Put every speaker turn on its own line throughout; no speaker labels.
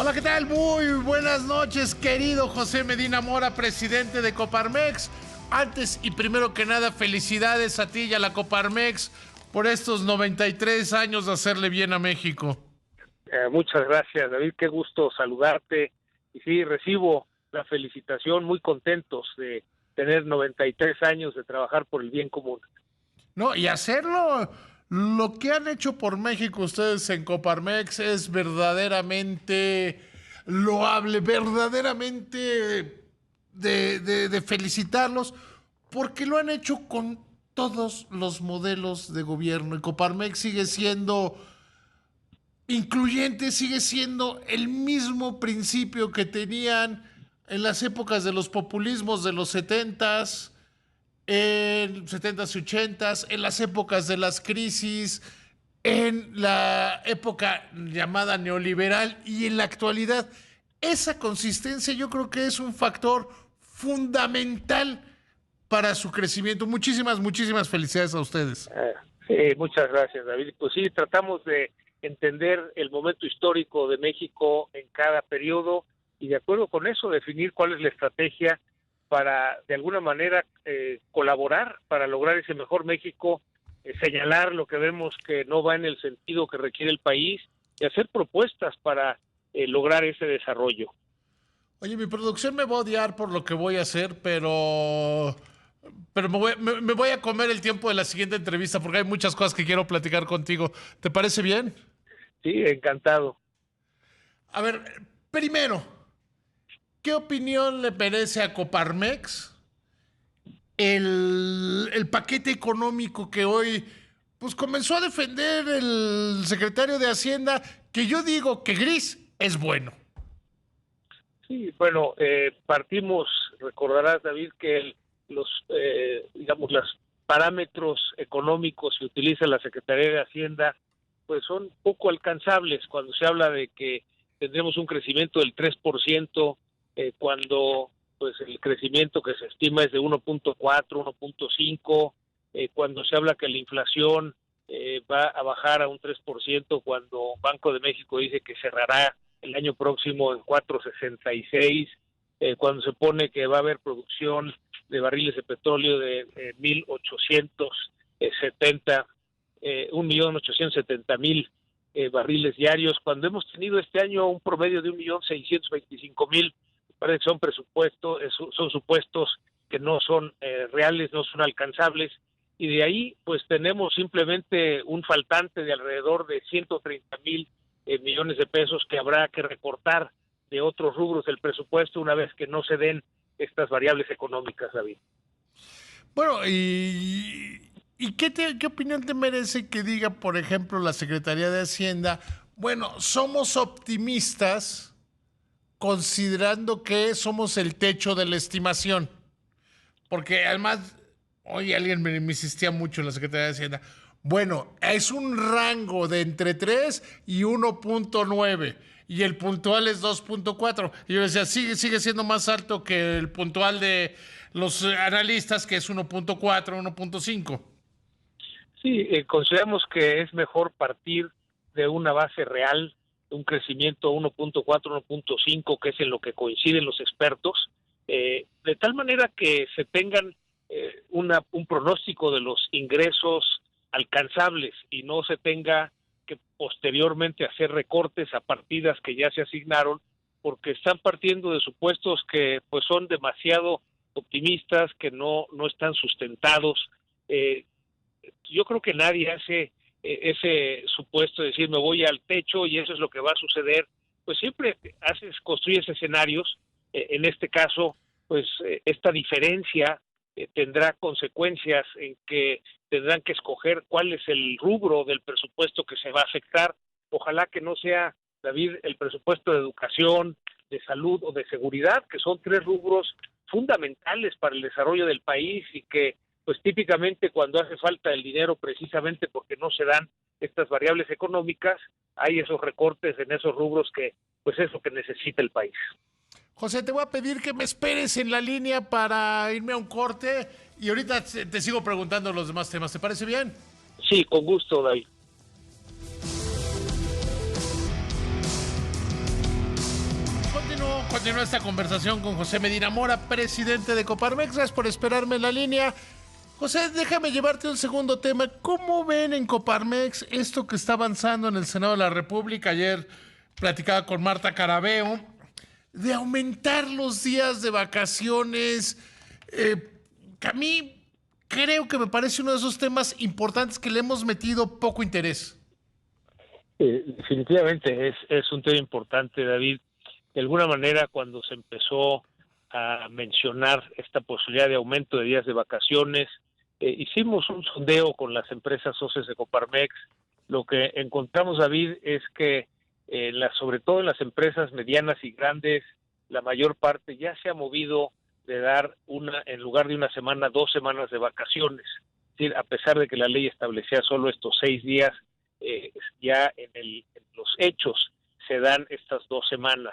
Hola, ¿qué tal? Muy buenas noches, querido José Medina Mora, presidente de Coparmex. Antes y primero que nada, felicidades a ti y a la Coparmex por estos 93 años de hacerle bien a México.
Muchas gracias, David, qué gusto saludarte. Y sí, recibo la felicitación, muy contentos de tener 93 años de trabajar por el bien común.
No, y hacerlo, lo que han hecho por México ustedes en Coparmex es verdaderamente loable, verdaderamente de felicitarlos, porque lo han hecho con todos los modelos de gobierno. Y Coparmex sigue siendo incluyente, sigue siendo el mismo principio que tenían en las épocas de los populismos de los setentas, en setentas y ochentas, en las épocas de las crisis, en la época llamada neoliberal y en la actualidad. Esa consistencia yo creo que es un factor fundamental para su crecimiento. Muchísimas felicidades a ustedes.
Sí, muchas gracias, David. Pues sí, tratamos de entender el momento histórico de México en cada periodo y de acuerdo con eso definir cuál es la estrategia para de alguna manera colaborar para lograr ese mejor México, señalar lo que vemos que no va en el sentido que requiere el país y hacer propuestas para lograr ese desarrollo.
Oye, mi producción me va a odiar por lo que voy a hacer, pero me voy a comer el tiempo de la siguiente entrevista porque hay muchas cosas que quiero platicar contigo. ¿Te parece bien?
Sí, encantado.
A ver, primero, ¿qué opinión le merece a Coparmex el paquete económico que hoy pues comenzó a defender el secretario de Hacienda, que yo digo que gris es bueno?
Sí, bueno, partimos, recordarás, David, que digamos, los parámetros económicos que utiliza la Secretaría de Hacienda, pues son poco alcanzables cuando se habla de que tendremos un crecimiento del 3%, cuando pues el crecimiento que se estima es de 1.4, 1.5, cuando se habla que la inflación va a bajar a un 3%, cuando Banco de México dice que cerrará el año próximo en 4.66, cuando se pone que va a haber producción de barriles de petróleo de 1.870, 1.870.000 barriles diarios, cuando hemos tenido este año un promedio de 1.625.000, parece que son son supuestos que no son reales, no son alcanzables, y de ahí pues tenemos simplemente un faltante de alrededor de 130.000 millones de pesos que habrá que recortar de otros rubros del presupuesto una vez que no se den estas variables económicas, David.
Bueno, ¿y qué opinión te merece que diga, por ejemplo, la Secretaría de Hacienda? Bueno, somos optimistas considerando que somos el techo de la estimación. Porque además, hoy alguien me insistía mucho en la Secretaría de Hacienda. Bueno, es un rango de entre 3 y 1.9 y el puntual es 2.4. Y yo decía, sigue siendo más alto que el puntual de los analistas, que es 1.4, 1.5.
Sí, consideramos que es mejor partir de una base real, un crecimiento 1.4, 1.5, que es en lo que coinciden los expertos, de tal manera que se tengan un pronóstico de los ingresos alcanzables y no se tenga que posteriormente hacer recortes a partidas que ya se asignaron, porque están partiendo de supuestos que pues son demasiado optimistas, que no están sustentados. Yo creo que nadie hace ese supuesto de decir me voy al techo y eso es lo que va a suceder. Pues siempre construyes escenarios. En este caso, pues esta diferencia tendrá consecuencias en que tendrán que escoger cuál es el rubro del presupuesto que se va a afectar. Ojalá que no sea, David, el presupuesto de educación, de salud o de seguridad, que son tres rubros fundamentales para el desarrollo del país y que pues típicamente cuando hace falta el dinero precisamente porque no se dan estas variables económicas, hay esos recortes en esos rubros que pues es lo que necesita el país.
José, te voy a pedir que me esperes en la línea para irme a un corte y ahorita te sigo preguntando los demás temas. ¿Te parece bien?
Sí, con gusto, David.
Continúa esta conversación con José Medina Mora, presidente de Coparmex. Gracias por esperarme en la línea. José, déjame llevarte un segundo tema. ¿Cómo ven en Coparmex esto que está avanzando en el Senado de la República? Ayer platicaba con Marta Carabeo de aumentar los días de vacaciones, que a mí creo que me parece uno de esos temas importantes que le hemos metido poco interés.
Definitivamente es un tema importante, David. De alguna manera, cuando se empezó a mencionar esta posibilidad de aumento de días de vacaciones, hicimos un sondeo con las empresas socias de Coparmex. Lo que encontramos, David, es que sobre todo en las empresas medianas y grandes, la mayor parte ya se ha movido de dar en lugar de una semana, 2 semanas de vacaciones. Es decir, a pesar de que la ley establecía solo estos 6 días, ya en los hechos se dan estas 2 semanas.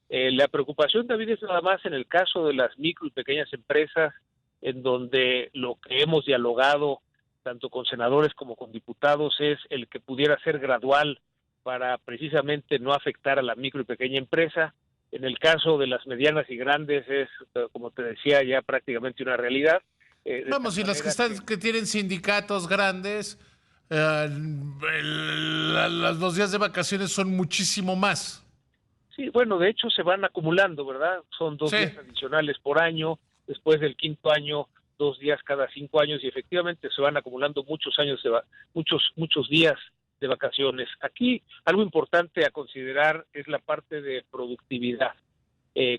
La preocupación, David, es nada más en el caso de las micro y pequeñas empresas, en donde lo que hemos dialogado tanto con senadores como con diputados es el que pudiera ser gradual para precisamente no afectar a la micro y pequeña empresa. En el caso de las medianas y grandes es, como te decía, ya prácticamente una realidad.
Vamos, y las que tienen sindicatos grandes, los 2 días de vacaciones son muchísimo más.
Sí, bueno, de hecho se van acumulando, ¿verdad? Son 2 días adicionales por año, después del 5.º año, 2 días cada 5 años, y efectivamente se van acumulando muchos días de vacaciones. Aquí algo importante a considerar es la parte de productividad.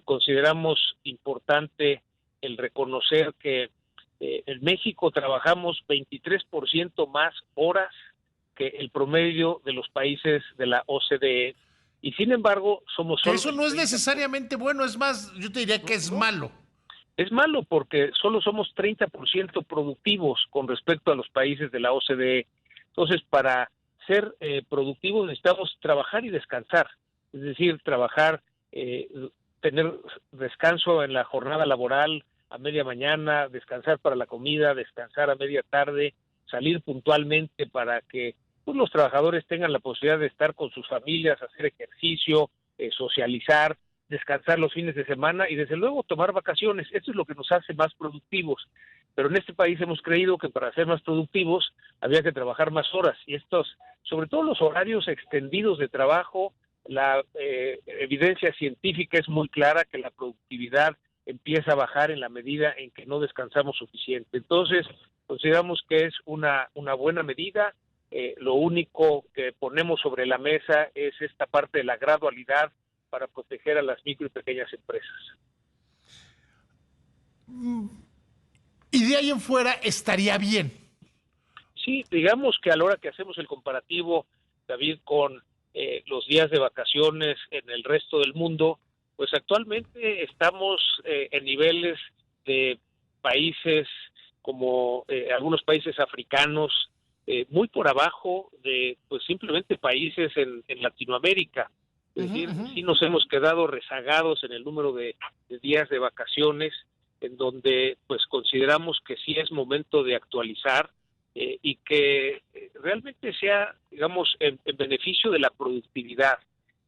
Consideramos importante el reconocer que en México trabajamos 23% más horas que el promedio de los países de la OCDE. Y sin embargo, somos solo...
Eso no es necesariamente bueno, es más, yo te diría que es malo.
Es malo porque solo somos 30% productivos con respecto a los países de la OCDE. Entonces, para ser productivos necesitamos trabajar y descansar. Es decir, trabajar, tener descanso en la jornada laboral a media mañana, descansar para la comida, descansar a media tarde, salir puntualmente para que los trabajadores tengan la posibilidad de estar con sus familias, hacer ejercicio, socializar, descansar los fines de semana y desde luego tomar vacaciones. Esto es lo que nos hace más productivos. Pero en este país hemos creído que para ser más productivos había que trabajar más horas, y sobre todo los horarios extendidos de trabajo, la evidencia científica es muy clara que la productividad empieza a bajar en la medida en que no descansamos suficiente. Entonces, consideramos que es una buena medida. Lo único que ponemos sobre la mesa es esta parte de la gradualidad para proteger a las micro y pequeñas empresas.
Y de ahí en fuera estaría bien.
Sí, digamos que a la hora que hacemos el comparativo, David, con los días de vacaciones en el resto del mundo, pues actualmente estamos en niveles de países como algunos países africanos, muy por abajo de pues simplemente países en Latinoamérica. Es decir, sí nos hemos quedado rezagados en el número de días de vacaciones, en donde pues consideramos que sí es momento de actualizar y que realmente sea, digamos, en beneficio de la productividad.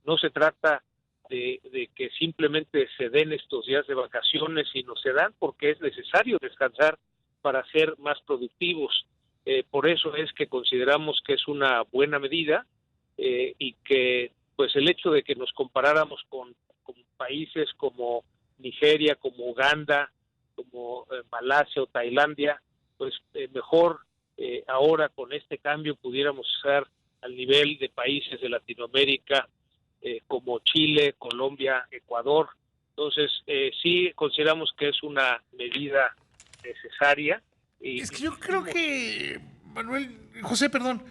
No se trata de que simplemente se den estos días de vacaciones, sino se dan porque es necesario descansar para ser más productivos. Por eso es que consideramos que es una buena medida y que pues el hecho de que nos comparáramos con países como Nigeria, como Uganda, como Malasia o Tailandia, pues mejor ahora con este cambio pudiéramos estar al nivel de países de Latinoamérica como Chile, Colombia, Ecuador. Entonces sí consideramos que es una medida necesaria.
Es que yo creo que, José, perdón,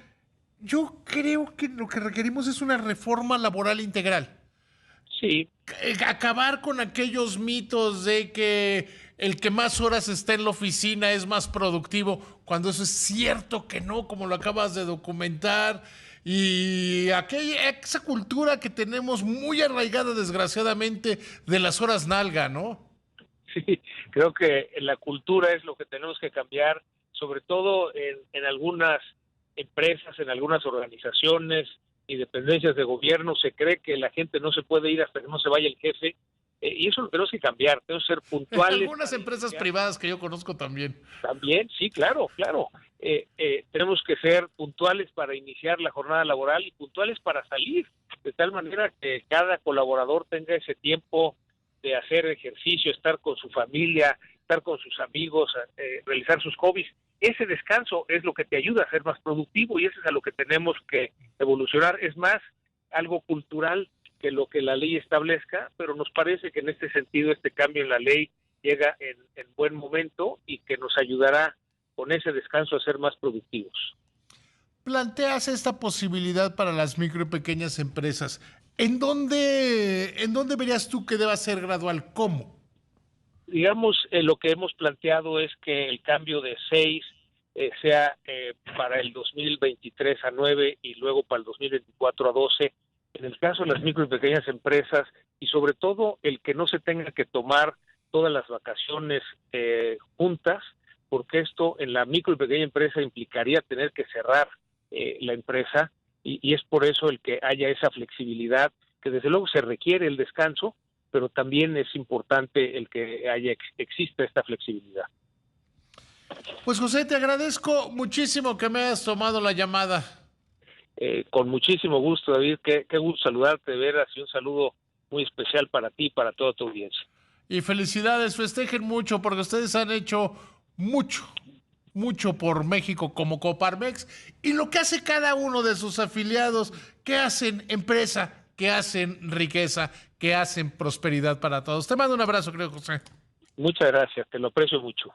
yo creo que lo que requerimos es una reforma laboral integral.
Sí.
Acabar con aquellos mitos de que el que más horas está en la oficina es más productivo, cuando eso es cierto que no, como lo acabas de documentar. Y esa cultura que tenemos muy arraigada, desgraciadamente, de las horas nalga, ¿no?
Sí, creo que la cultura es lo que tenemos que cambiar, sobre todo en algunas empresas, en algunas organizaciones, y dependencias de gobierno se cree que la gente no se puede ir hasta que no se vaya el jefe, y eso lo tenemos que cambiar, tenemos que ser puntuales.
Algunas empresas privadas que yo conozco también.
También, sí, claro, claro. Tenemos que ser puntuales para iniciar la jornada laboral y puntuales para salir, de tal manera que cada colaborador tenga ese tiempo de hacer ejercicio, estar con su familia, estar con sus amigos, realizar sus hobbies. Ese descanso es lo que te ayuda a ser más productivo y eso es a lo que tenemos que evolucionar. Es más algo cultural que lo que la ley establezca, pero nos parece que en este sentido este cambio en la ley llega en buen momento y que nos ayudará con ese descanso a ser más productivos.
Planteas esta posibilidad para las micro y pequeñas empresas. ¿En dónde verías tú que deba ser gradual? ¿Cómo?
Digamos, lo que hemos planteado es que el cambio de 6 sea para el 2023 a 9 y luego para el 2024 a 12. En el caso de las micro y pequeñas empresas, y sobre todo el que no se tenga que tomar todas las vacaciones juntas, porque esto en la micro y pequeña empresa implicaría tener que cerrar la empresa, y es por eso el que haya esa flexibilidad, que desde luego se requiere el descanso, pero también es importante el que exista esta flexibilidad.
Pues José, te agradezco muchísimo que me hayas tomado la llamada.
Con muchísimo gusto, David, qué gusto saludarte, de veras, y un saludo muy especial para ti y para toda tu audiencia.
Y felicidades, festejen mucho porque ustedes han hecho mucho por México como Coparmex y lo que hace cada uno de sus afiliados, que hacen empresa, que hacen riqueza, que hacen prosperidad para todos. Te mando un abrazo, creo, José.
Muchas gracias, te lo aprecio mucho.